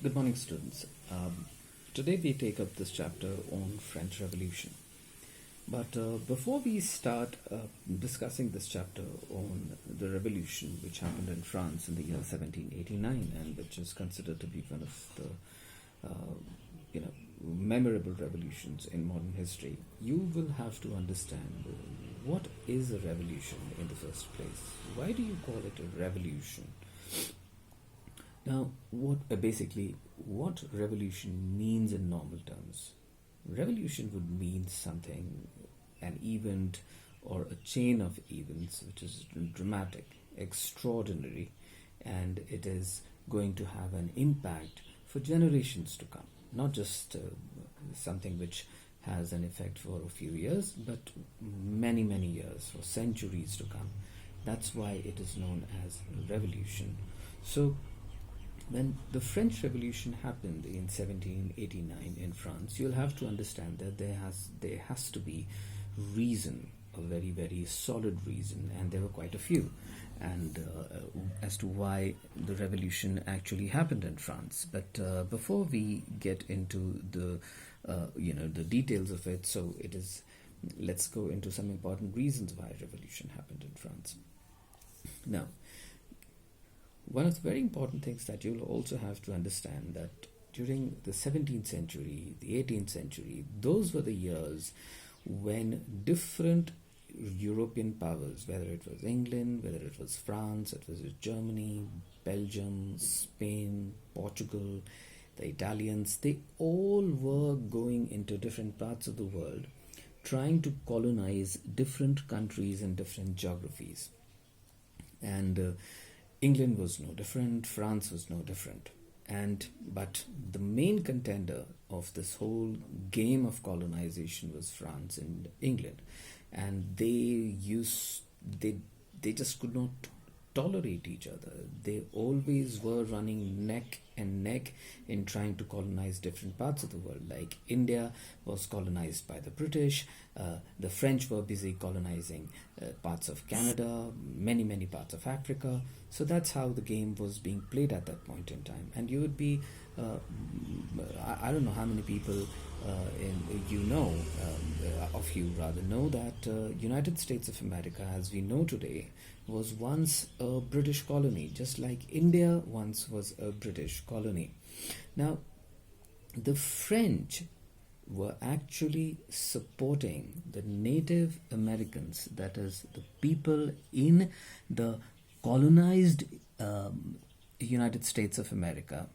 Good morning, students. Today we take up this chapter on French Revolution. But before we start discussing this chapter on the revolution which happened in France in the year 1789 and which is considered to be one of the memorable revolutions in modern history, you will have to understand what is a revolution in the first place. Why do you call it a revolution? Now, what revolution means in normal terms? Revolution would mean something, an event or a chain of events which is dramatic, extraordinary, and it is going to have an impact for generations to come. Not just something which has an effect for a few years, but many, many years, for centuries to come. That's why it is known as revolution. So, when the French Revolution happened in 1789 in France, you'll have to understand that there has to be reason, a very very solid reason, and there were quite a few, and as to why the revolution actually happened in France. But before we get into the details of it, let's go into some important reasons why revolution happened in France. Now, one of the very important things that you'll also have to understand that during the 17th century, the 18th century, those were the years when different European powers, whether it was England, whether it was France, it was Germany, Belgium, Spain, Portugal, the Italians, they all were going into different parts of the world trying to colonize different countries and different geographies. And England was no different, France was no different. But the main contender of this whole game of colonization was France and England. And they just could not tolerate each other. They always were running neck and neck in trying to colonize different parts of the world. Like India was colonized by the British, the French were busy colonizing parts of Canada, many parts of Africa. So that's how the game was being played at that point in time. And you would be, I don't know how many people know that United States of America, as we know today, was once a British colony, just like India once was a British colony. Now, the French were actually supporting the Native Americans, that is, the people in the colonized United States of America,